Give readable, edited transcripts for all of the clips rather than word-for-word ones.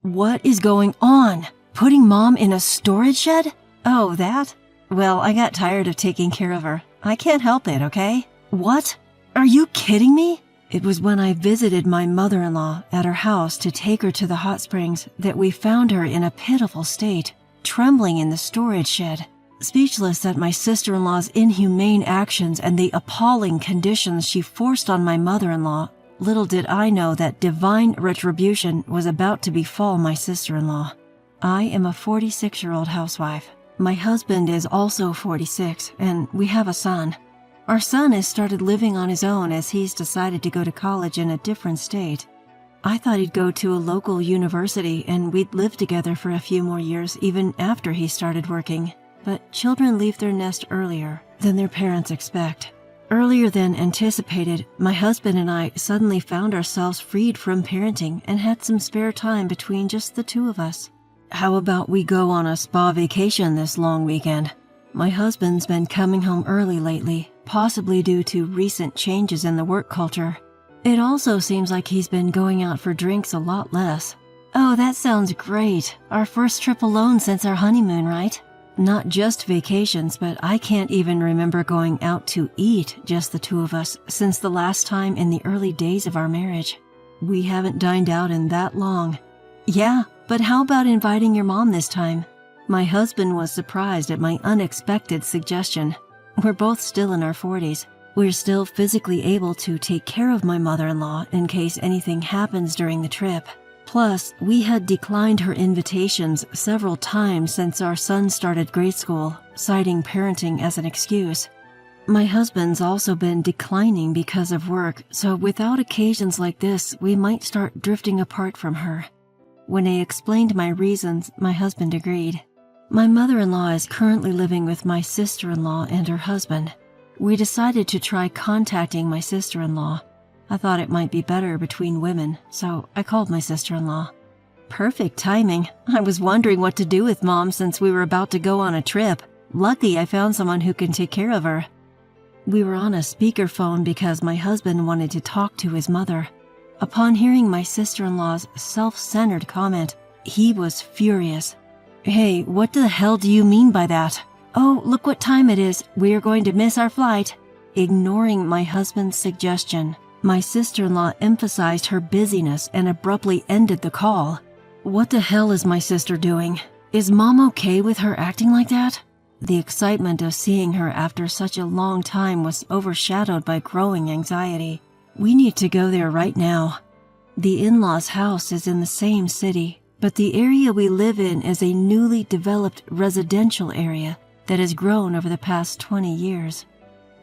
What is going on? Putting Mom in a storage shed? Oh, that? Well, I got tired of taking care of her. I can't help it, okay? What? Are you kidding me? It was when I visited my mother-in-law at her house to take her to the hot springs that we found her in a pitiful state, trembling in the storage shed. Speechless at my sister-in-law's inhumane actions and the appalling conditions she forced on my mother-in-law, little did I know that divine retribution was about to befall my sister-in-law. I am a 46-year-old housewife. My husband is also 46, and we have a son. Our son has started living on his own as he's decided to go to college in a different state. I thought he'd go to a local university and we'd live together for a few more years even after he started working. But children leave their nest earlier than their parents expect. Earlier than anticipated, my husband and I suddenly found ourselves freed from parenting and had some spare time between just the two of us. How about we go on a spa vacation this long weekend? My husband's been coming home early lately, possibly due to recent changes in the work culture. It also seems like he's been going out for drinks a lot less. Oh, that sounds great. Our first trip alone since our honeymoon, right? Not just vacations, but I can't even remember going out to eat, just the two of us, since the last time in the early days of our marriage. We haven't dined out in that long. Yeah, but how about inviting your mom this time? My husband was surprised at my unexpected suggestion. We're both still in our 40s. We're still physically able to take care of my mother-in-law in case anything happens during the trip. Plus, we had declined her invitations several times since our son started grade school, citing parenting as an excuse. My husband's also been declining because of work, so without occasions like this, we might start drifting apart from her. When I explained my reasons, my husband agreed. My mother-in-law is currently living with my sister-in-law and her husband. We decided to try contacting my sister-in-law. I thought it might be better between women, so I called my sister-in-law. Perfect timing. I was wondering what to do with Mom since we were about to go on a trip. Lucky I found someone who can take care of her. We were on a speakerphone because my husband wanted to talk to his mother. Upon hearing my sister-in-law's self-centered comment, he was furious. Hey, what the hell do you mean by that? Oh, look what time it is. We're going to miss our flight. Ignoring my husband's suggestion, my sister-in-law emphasized her busyness and abruptly ended the call. What the hell is my sister doing? Is Mom okay with her acting like that? The excitement of seeing her after such a long time was overshadowed by growing anxiety. We need to go there right now. The in-laws' house is in the same city, but the area we live in is a newly developed residential area that has grown over the past 20 years.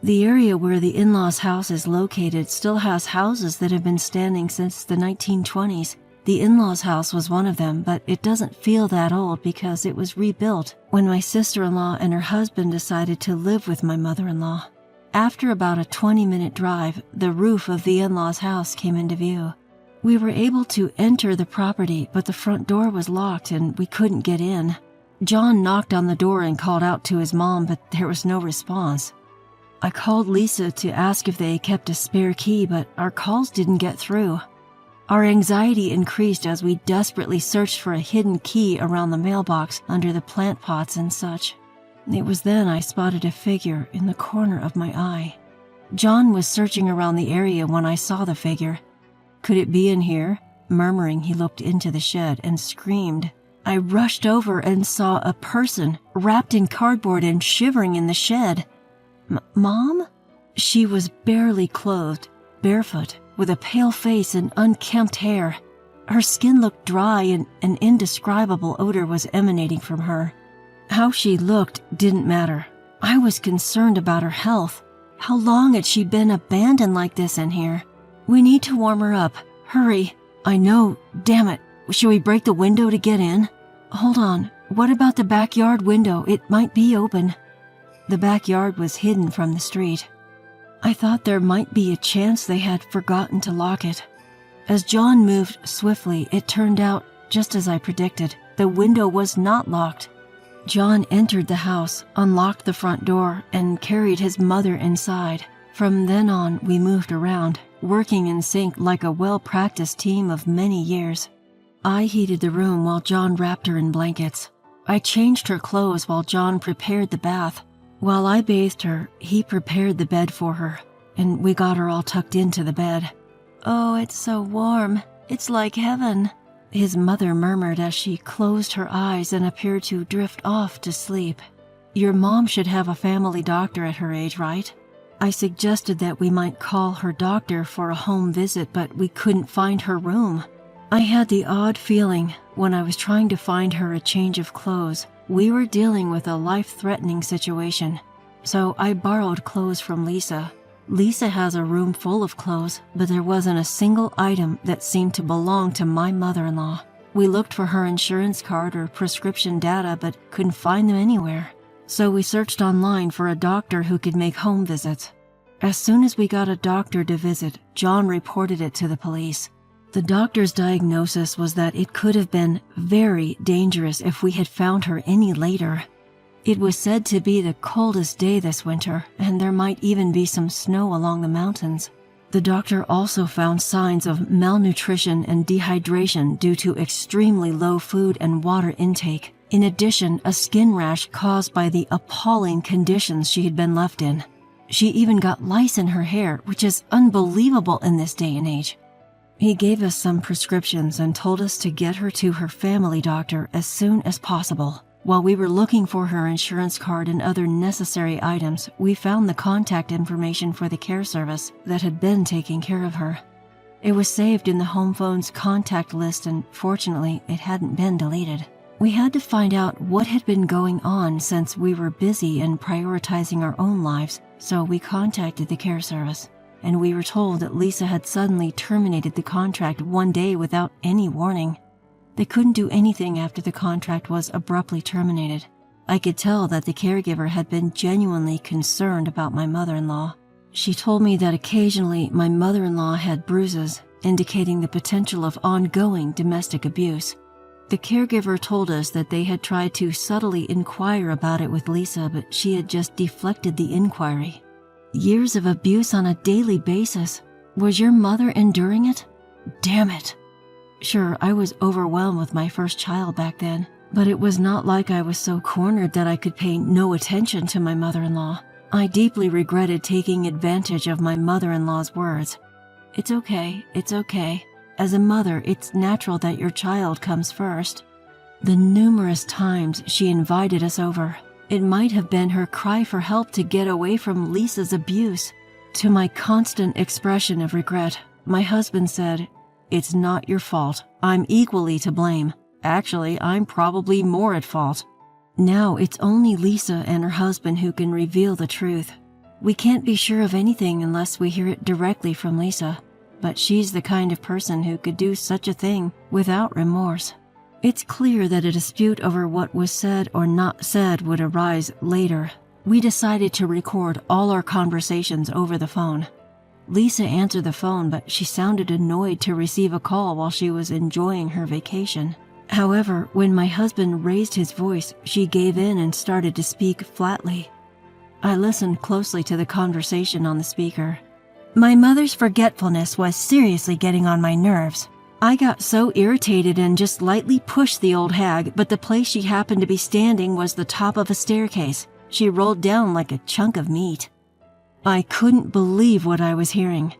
The area where the in-laws' house is located still has houses that have been standing since the 1920s. The in-laws' house was one of them, but it doesn't feel that old because it was rebuilt when my sister-in-law and her husband decided to live with my mother-in-law. After about a 20-minute drive, the roof of the in-laws' house came into view. We were able to enter the property, but the front door was locked and we couldn't get in. John knocked on the door and called out to his mom, but there was no response. I called Lisa to ask if they kept a spare key, but our calls didn't get through. Our anxiety increased as we desperately searched for a hidden key around the mailbox under the plant pots and such. It was then I spotted a figure in the corner of my eye. John was searching around the area when I saw the figure. Could it be in here? Murmuring, he looked into the shed and screamed. I rushed over and saw a person wrapped in cardboard and shivering in the shed. Mom? She was barely clothed, barefoot, with a pale face and unkempt hair. Her skin looked dry and an indescribable odor was emanating from her. How she looked didn't matter. I was concerned about her health. How long had she been abandoned like this in here? We need to warm her up. Hurry. I know. Damn it. Should we break the window to get in? Hold on. What about the backyard window? It might be open. The backyard was hidden from the street. I thought there might be a chance they had forgotten to lock it. As John moved swiftly, it turned out, just as I predicted, the window was not locked. John entered the house, unlocked the front door, and carried his mother inside. From then on, we moved around, working in sync like a well-practiced team of many years. I heated the room while John wrapped her in blankets. I changed her clothes while John prepared the bath. While I bathed her, he prepared the bed for her, and we got her all tucked into the bed. "Oh, it's so warm. It's like heaven," his mother murmured as she closed her eyes and appeared to drift off to sleep. "Your mom should have a family doctor at her age, right?" I suggested that we might call her doctor for a home visit, but we couldn't find her room. I had the odd feeling when I was trying to find her a change of clothes, we were dealing with a life-threatening situation. So I borrowed clothes from Lisa. Lisa has a room full of clothes, but there wasn't a single item that seemed to belong to my mother-in-law. We looked for her insurance card or prescription data, but couldn't find them anywhere. So we searched online for a doctor who could make home visits. As soon as we got a doctor to visit, John reported it to the police. The doctor's diagnosis was that it could have been very dangerous if we had found her any later. It was said to be the coldest day this winter, and there might even be some snow along the mountains. The doctor also found signs of malnutrition and dehydration due to extremely low food and water intake. In addition, a skin rash caused by the appalling conditions she had been left in. She even got lice in her hair, which is unbelievable in this day and age. He gave us some prescriptions and told us to get her to her family doctor as soon as possible. While we were looking for her insurance card and other necessary items, we found the contact information for the care service that had been taking care of her. It was saved in the home phone's contact list, and fortunately, it hadn't been deleted. We had to find out what had been going on since we were busy and prioritizing our own lives, so we contacted the care service, and we were told that Lisa had suddenly terminated the contract one day without any warning. They couldn't do anything after the contract was abruptly terminated. I could tell that the caregiver had been genuinely concerned about my mother-in-law. She told me that occasionally my mother-in-law had bruises, indicating the potential of ongoing domestic abuse. The caregiver told us that they had tried to subtly inquire about it with Lisa, but she had just deflected the inquiry. Years of abuse on a daily basis. Was your mother enduring it? Damn it. Sure, I was overwhelmed with my first child back then, but it was not like I was so cornered that I could pay no attention to my mother-in-law. I deeply regretted taking advantage of my mother-in-law's words. It's okay, it's okay. As a mother, it's natural that your child comes first. The numerous times she invited us over, it might have been her cry for help to get away from Lisa's abuse. To my constant expression of regret, my husband said, "It's not your fault. I'm equally to blame. Actually, I'm probably more at fault." Now it's only Lisa and her husband who can reveal the truth. We can't be sure of anything unless we hear it directly from Lisa. But she's the kind of person who could do such a thing without remorse. It's clear that a dispute over what was said or not said would arise later. We decided to record all our conversations over the phone. Lisa answered the phone, but she sounded annoyed to receive a call while she was enjoying her vacation. However, when my husband raised his voice, she gave in and started to speak flatly. I listened closely to the conversation on the speaker. My mother's forgetfulness was seriously getting on my nerves. I got so irritated and just lightly pushed the old hag, but the place she happened to be standing was the top of a staircase. She rolled down like a chunk of meat. I couldn't believe what I was hearing.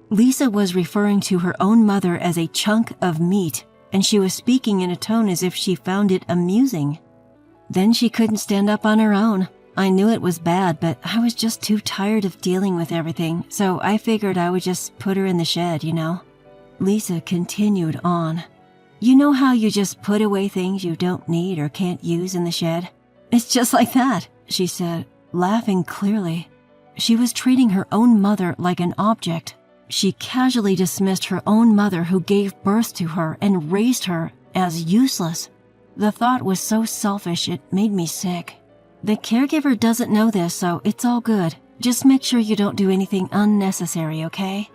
Lisa was referring to her own mother as a chunk of meat, and she was speaking in a tone as if she found it amusing. Then she couldn't stand up on her own. I knew it was bad, but I was just too tired of dealing with everything, so I figured I would just put her in the shed, you know. Lisa continued on. You know how you just put away things you don't need or can't use in the shed? It's just like that, she said, laughing clearly. She was treating her own mother like an object. She casually dismissed her own mother who gave birth to her and raised her as useless. The thought was so selfish it made me sick. The caregiver doesn't know this, so it's all good. Just make sure you don't do anything unnecessary, okay?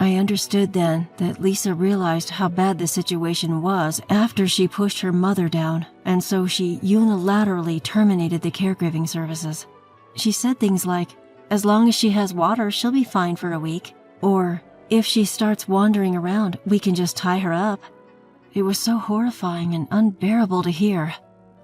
I understood then that Lisa realized how bad the situation was after she pushed her mother down, and so she unilaterally terminated the caregiving services. She said things like, as long as she has water, she'll be fine for a week. Or, if she starts wandering around, we can just tie her up. It was so horrifying and unbearable to hear.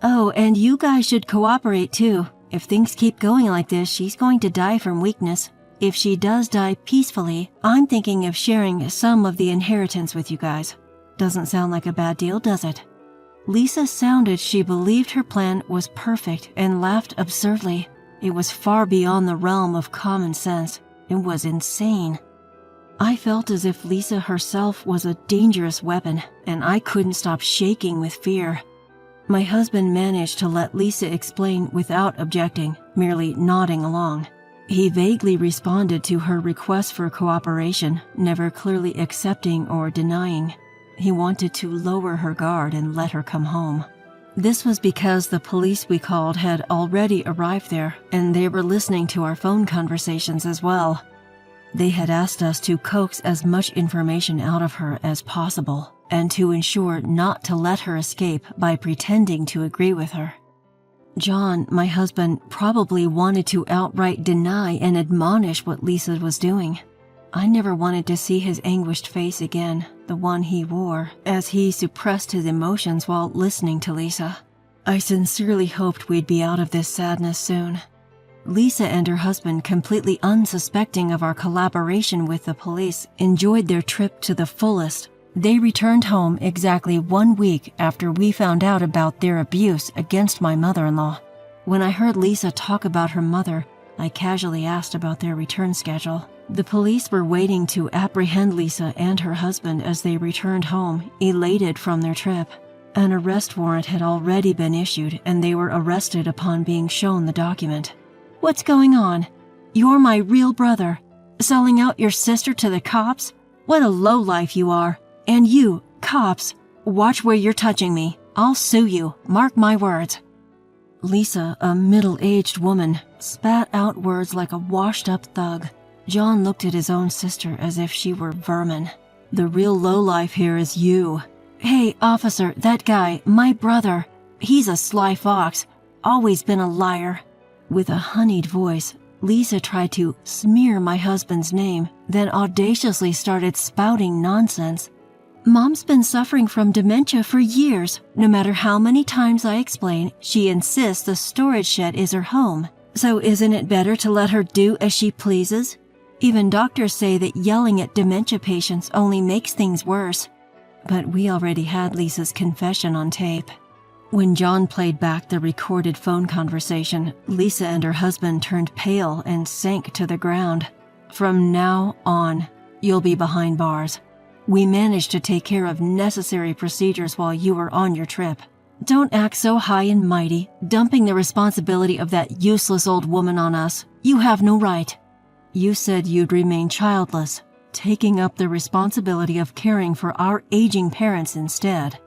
Oh, and you guys should cooperate too. If things keep going like this, she's going to die from weakness. If she does die peacefully, I'm thinking of sharing some of the inheritance with you guys. Doesn't sound like a bad deal, does it? Lisa sounded she believed her plan was perfect and laughed absurdly. It was far beyond the realm of common sense. It was insane. I felt as if Lisa herself was a dangerous weapon, and I couldn't stop shaking with fear. My husband managed to let Lisa explain without objecting, merely nodding along. He vaguely responded to her request for cooperation, never clearly accepting or denying. He wanted to lower her guard and let her come home. This was because the police we called had already arrived there, and they were listening to our phone conversations as well. They had asked us to coax as much information out of her as possible, and to ensure not to let her escape by pretending to agree with her. John, my husband, probably wanted to outright deny and admonish what Lisa was doing. I never wanted to see his anguished face again, the one he wore, as he suppressed his emotions while listening to Lisa. I sincerely hoped we'd be out of this sadness soon. Lisa and her husband, completely unsuspecting of our collaboration with the police, enjoyed their trip to the fullest. They returned home exactly 1 week after we found out about their abuse against my mother-in-law. When I heard Lisa talk about her mother, I casually asked about their return schedule. The police were waiting to apprehend Lisa and her husband as they returned home, elated from their trip. An arrest warrant had already been issued, and they were arrested upon being shown the document. What's going on? You're my real brother. Selling out your sister to the cops? What a lowlife you are. And you, cops, watch where you're touching me. I'll sue you, mark my words. Lisa, a middle-aged woman, spat out words like a washed-up thug. John looked at his own sister as if she were vermin. The real lowlife here is you. Hey, officer, that guy, my brother. He's a sly fox. Always been a liar. With a honeyed voice, Lisa tried to smear my husband's name, then audaciously started spouting nonsense. Mom's been suffering from dementia for years. No matter how many times I explain, she insists the storage shed is her home. So isn't it better to let her do as she pleases? Even doctors say that yelling at dementia patients only makes things worse. But we already had Lisa's confession on tape. When John played back the recorded phone conversation, Lisa and her husband turned pale and sank to the ground. From now on, you'll be behind bars. We managed to take care of necessary procedures while you were on your trip. Don't act so high and mighty, dumping the responsibility of that useless old woman on us. You have no right. You said you'd remain childless, taking up the responsibility of caring for our aging parents instead.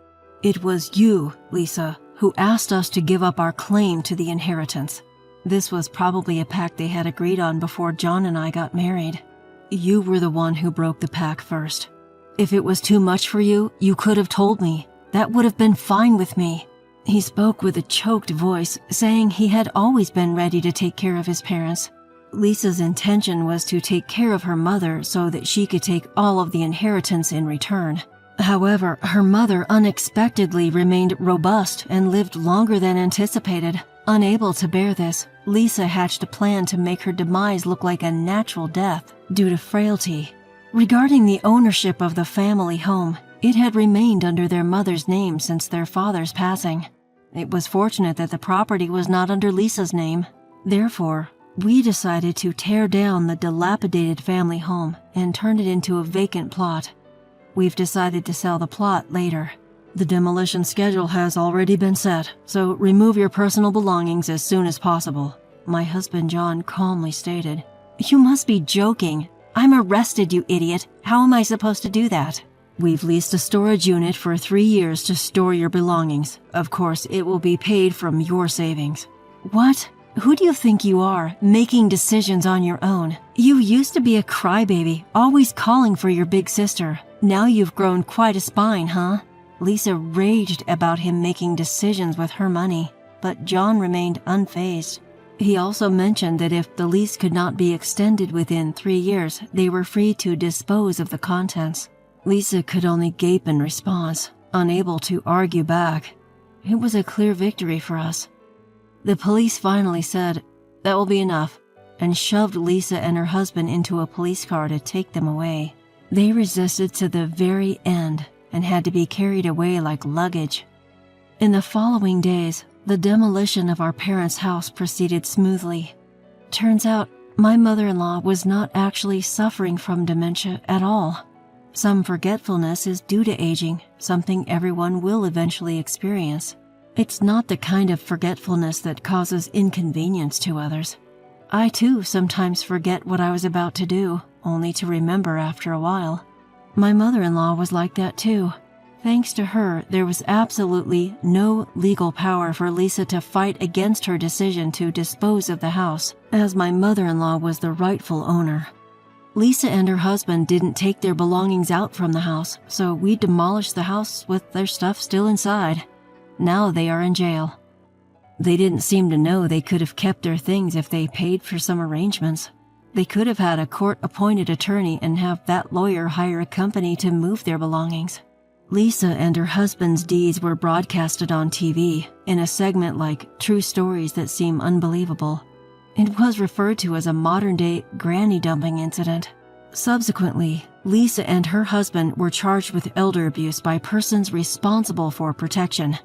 It was you, Lisa, who asked us to give up our claim to the inheritance. This was probably a pact they had agreed on before John and I got married. You were the one who broke the pact first. If it was too much for you, you could have told me. That would have been fine with me. He spoke with a choked voice, saying he had always been ready to take care of his parents. Lisa's intention was to take care of her mother so that she could take all of the inheritance in return. However, her mother unexpectedly remained robust and lived longer than anticipated. Unable to bear this, Lisa hatched a plan to make her demise look like a natural death due to frailty. Regarding the ownership of the family home, it had remained under their mother's name since their father's passing. It was fortunate that the property was not under Lisa's name. Therefore, we decided to tear down the dilapidated family home and turn it into a vacant plot. We've decided to sell the plot later. The demolition schedule has already been set, so remove your personal belongings as soon as possible, my husband John calmly stated. You must be joking. I'm arrested, you idiot. How am I supposed to do that? We've leased a storage unit for 3 years to store your belongings. Of course, it will be paid from your savings. What? Who do you think you are, making decisions on your own? You used to be a crybaby, always calling for your big sister. Now you've grown quite a spine, huh? Lisa raged about him making decisions with her money, but John remained unfazed. He also mentioned that if the lease could not be extended within 3 years, they were free to dispose of the contents. Lisa could only gape in response. unable to argue back. It was a clear victory for us. The police finally said, "That will be enough," and shoved Lisa and her husband into a police car to take them away. They resisted to the very end and had to be carried away like luggage. In the following days, the demolition of our parents' house proceeded smoothly. Turns out, my mother-in-law was not actually suffering from dementia at all. Some forgetfulness is due to aging, something everyone will eventually experience. It's not the kind of forgetfulness that causes inconvenience to others. I too sometimes forget what I was about to do, only to remember after a while. My mother-in-law was like that too. Thanks to her, there was absolutely no legal power for Lisa to fight against her decision to dispose of the house, as my mother-in-law was the rightful owner. Lisa and her husband didn't take their belongings out from the house, so we demolished the house with their stuff still inside. Now they are in jail. They didn't seem to know they could have kept their things if they paid for some arrangements. They could have had a court-appointed attorney and have that lawyer hire a company to move their belongings. Lisa and her husband's deeds were broadcasted on TV in a segment like True Stories That Seem Unbelievable. It was referred to as a modern-day granny dumping incident. Subsequently, Lisa and her husband were charged with elder abuse by persons responsible for protection.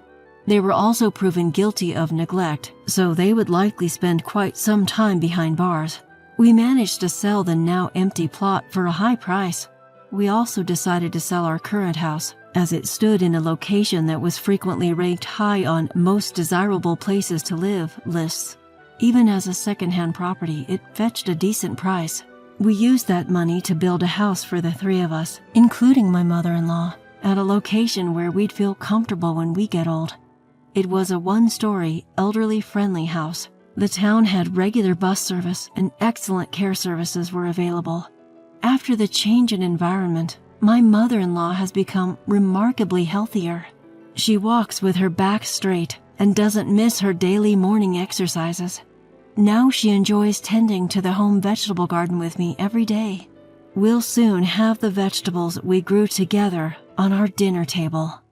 They were also proven guilty of neglect, so they would likely spend quite some time behind bars. We managed to sell the now empty plot for a high price. We also decided to sell our current house, as it stood in a location that was frequently ranked high on most desirable places to live lists. Even as a second-hand property, it fetched a decent price. We used that money to build a house for the three of us, including my mother-in-law, at a location where we'd feel comfortable when we get old. It was a one-story, elderly-friendly house. The town had regular bus service and excellent care services were available. After the change in environment, my mother-in-law has become remarkably healthier. She walks with her back straight and doesn't miss her daily morning exercises. Now she enjoys tending to the home vegetable garden with me every day. We'll soon have the vegetables we grew together on our dinner table.